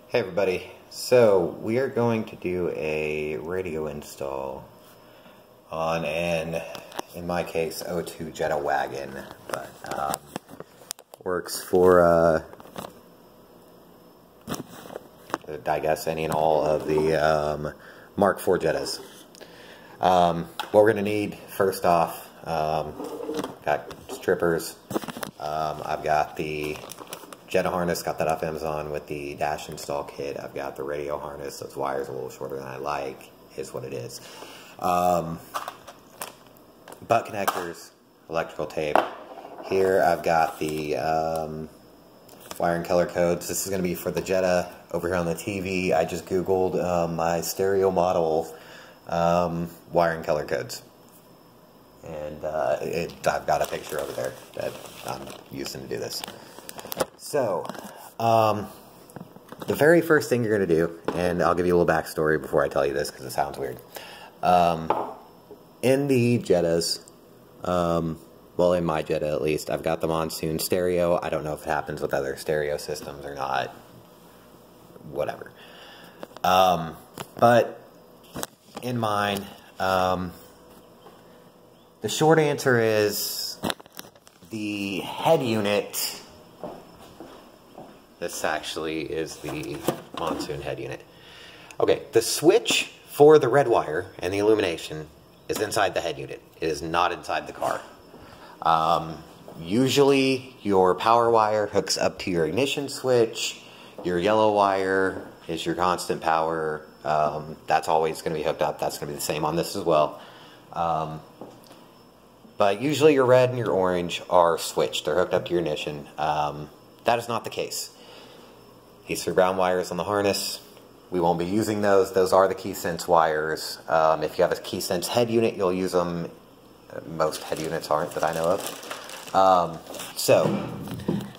Hey everybody, so we are going to do a radio install on an, in my case, O2 Jetta wagon, but works for, I guess, any and all of the Mark IV Jettas. What we're going to need, first off, got strippers. I've got the Jetta harness, got that off Amazon with the dash install kit. I've got the radio harness. Those wires are a little shorter than I like, is what it is. Butt connectors, electrical tape. Here I've got the wiring color codes. This is going to be for the Jetta. Over here on the TV, I just Googled my stereo model wiring color codes. And I've got a picture over there that I'm using to do this. So, the very first thing you're going to do, and I'll give you a little backstory before I tell you this because it sounds weird. In the Jettas, well, in my Jetta at least, I've got the Monsoon stereo. I don't know if it happens with other stereo systems or not. Whatever. But in mine, the short answer is the head unit. This actually is the Monsoon head unit. Okay, the switch for the red wire and the illumination is inside the head unit. It is not inside the car. Usually your power wire hooks up to your ignition switch. Your yellow wire is your constant power. That's always going to be hooked up. That's going to be the same on this as well. But usually your red and your orange are switched. They're hooked up to your ignition. That is not the case. These three brown wires on the harness, we won't be using those. Those are the KeySense wires. If you have a KeySense head unit, you'll use them. Most head units aren't that I know of. So,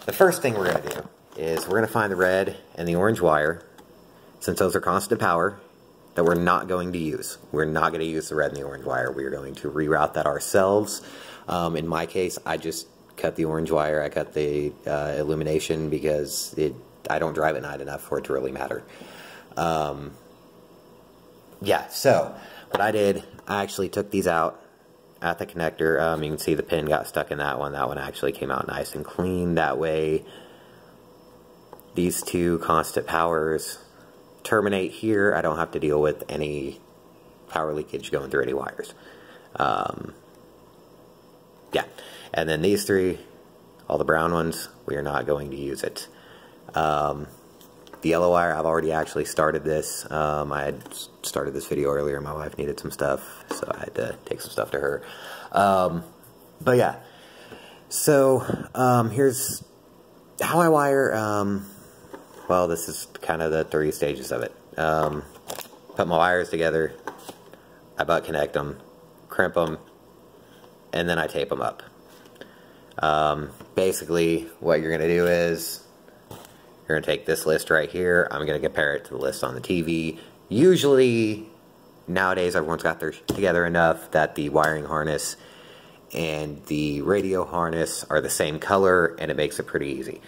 the first thing we're going to do is we're going to find the red and the orange wire, since those are constant power, that we're not going to use. We're not going to use the red and the orange wire. We are going to reroute that ourselves. In my case, I just cut the orange wire. I cut the illumination because I don't drive at night enough for it to really matter. Yeah, so what I did, I actually took these out at the connector. You can see the pin got stuck in that one. That one actually came out nice and clean. That way, these two constant powers terminate here. I don't have to deal with any power leakage going through any wires. Yeah, and then these three, all the brown ones, we are not going to use it. The yellow wire, I've already actually started this. I had started this video earlier. My wife needed some stuff, so I had to take some stuff to her. But yeah, so here's how I wire. Well, this is kind of the 3 stages of it. Put my wires together, I butt connect them, crimp them, and then I tape them up. Basically, what you're going to do is you're going to take this list right here. I'm going to compare it to the list on the TV. Usually, nowadays, everyone's got their shit together enough that the wiring harness and the radio harness are the same color, and it makes it pretty easy.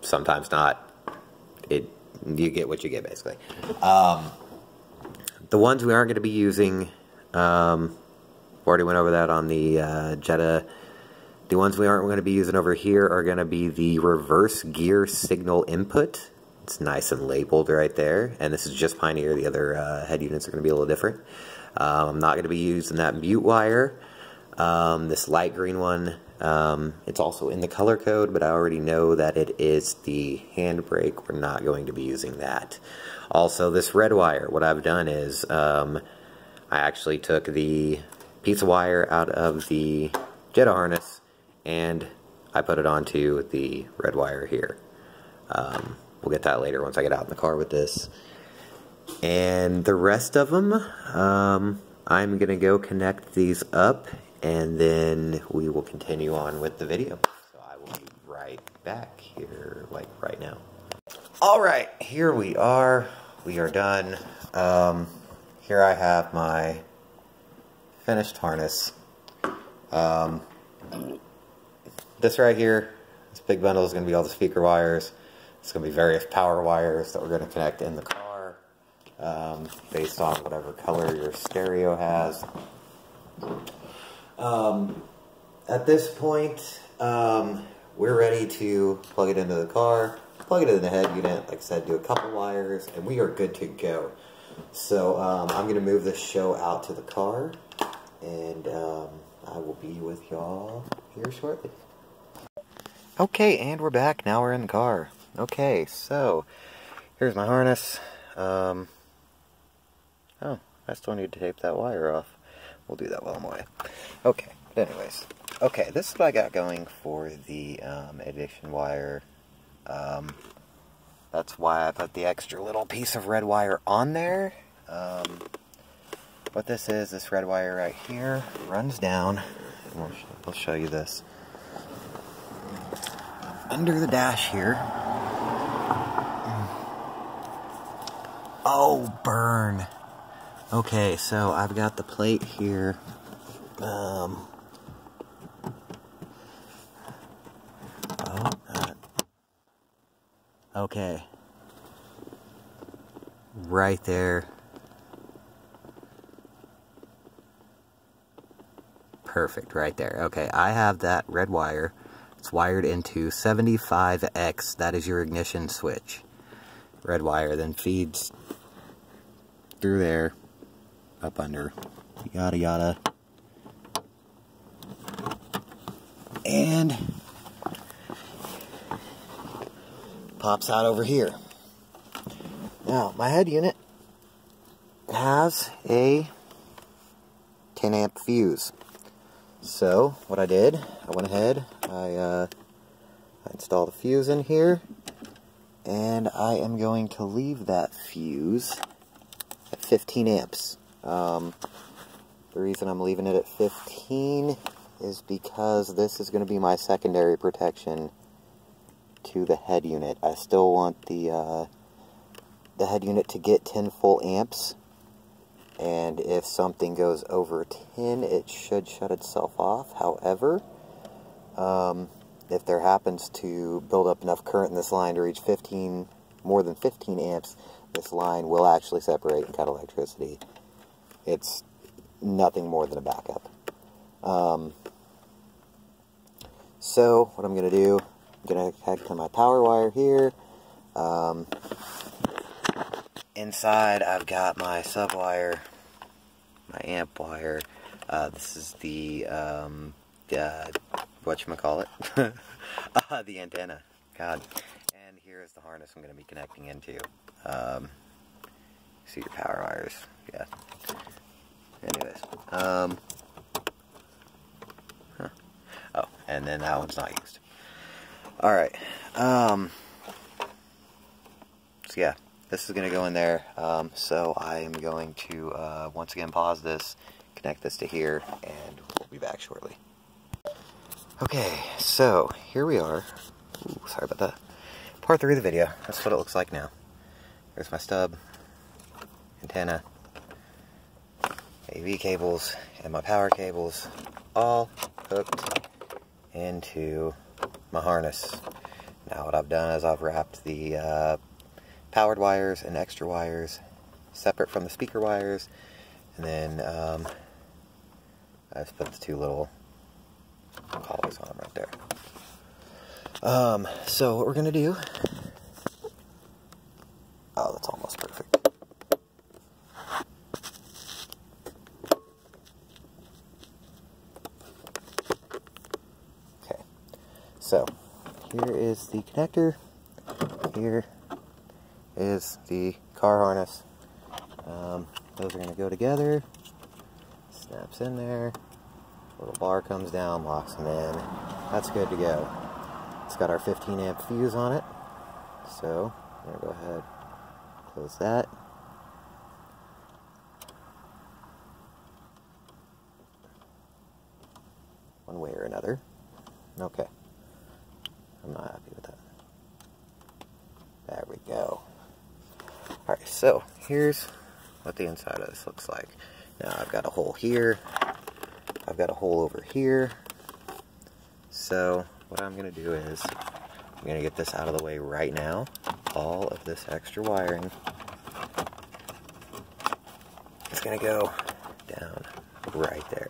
Sometimes not. You get what you get, basically. The ones we aren't going to be using, already went over that on the Jetta. The ones we aren't going to be using over here are going to be the reverse gear signal input. It's nice and labeled right there. And this is just Pioneer. The other head units are going to be a little different. I'm not going to be using that mute wire. This light green one, it's also in the color code, but I already know that it is the handbrake. We're not going to be using that. Also, this red wire, what I've done is I actually took the piece of wire out of the Jetta harness and I put it onto the red wire here. We'll get that later once I get out in the car with this. And the rest of them, I'm going to go connect these up and then we will continue on with the video. So I will be right back here, like right now. Alright, here we are. We are done. Here I have my finished harness. This right here, this big bundle is going to be all the speaker wires. It's going to be various power wires that we're going to connect in the car, based on whatever color your stereo has. At this point, we're ready to plug it into the car, plug it in the head unit, like I said, do a couple wires, and we are good to go. So I'm going to move this show out to the car, and I will be with y'all here shortly. Okay, and we're back. Now we're in the car. Okay, so here's my harness. Oh, I still need to tape that wire off. We'll do that while I'm away. Okay, but anyways. Okay, this is what I got going for the ignition wire. That's why I put the extra little piece of red wire on there. What this is, this red wire right here runs down. We'll show you this. Under the dash here. Oh, burn. Okay, so I've got the plate here. Okay. Right there. Perfect, right there. Okay, I have that red wire. It's wired into 75X. That is your ignition switch. Red wire then feeds through there, up under, yada yada. And pops out over here. Now, my head unit has a 10 amp fuse. So, what I did, I went ahead, I installed a fuse in here, and I am going to leave that fuse at 15 amps. The reason I'm leaving it at 15 is because this is going to be my secondary protection to the head unit. I still want the head unit to get 10 full amps, and if something goes over 10, it should shut itself off. However, if there happens to build up enough current in this line to reach more than 15 amps, this line will actually separate and cut electricity. It's nothing more than a backup. So, what I'm going to do, I'm going to connect to my power wire here. Inside, I've got my sub wire, my amp wire. This is the whatchamacallit? The antenna. God. And here is the harness I'm going to be connecting into. See your power wires. Yeah. Anyways. Oh, and then that one's not used. Alright. So yeah. This is going to go in there, so I am going to, once again, pause this, connect this to here, and we'll be back shortly. Okay, so, here we are. Ooh, sorry about that. Part 3 of the video. That's what it looks like now. There's my stub, antenna, AV cables, and my power cables, all hooked into my harness. Now what I've done is I've wrapped the powered wires and extra wires separate from the speaker wires, and then I just put the two little collars on them right there. So what we're gonna do, oh, that's almost perfect. Okay, so here is the connector, here is the car harness. Those are going to go together. Snaps in there. Little bar comes down, locks them in. That's good to go. It's got our 15 amp fuse on it. So, I'm going to go ahead, close that. One way or another. Okay. I'm not happy with that. There we go. Alright, so here's what the inside of this looks like. Now I've got a hole here. I've got a hole over here. So what I'm going to do is I'm I'm going to get this out of the way right now. All of this extra wiring is going to go down right there.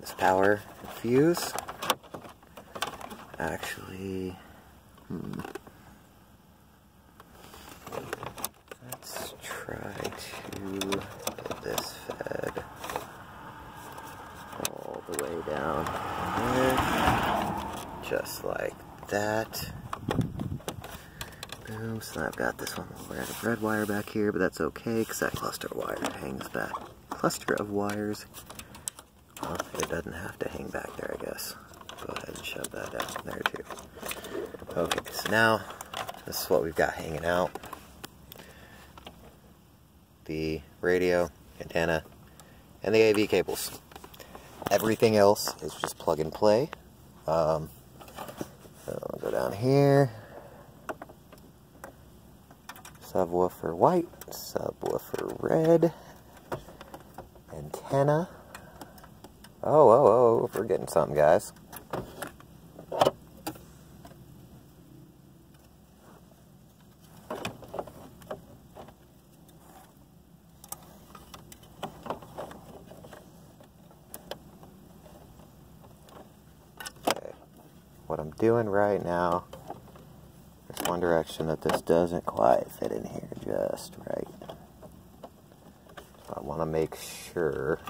This power fuse, actually, let's try to get this fed all the way down here, just like that. Boom. So I've got this one of red wire back here, but that's okay because that cluster of wire hangs back. Cluster of wires. Well, it doesn't have to hang back there, I guess. Go ahead and shove that down there too. Okay, so now this is what we've got hanging out. The radio, antenna, and the AV cables. Everything else is just plug and play. So I'll go down here. Subwoofer white, subwoofer red, antenna. Oh, we're forgetting something, guys. Okay, what I'm doing right now, there's one direction that this doesn't quite fit in here just right. So I want to make sure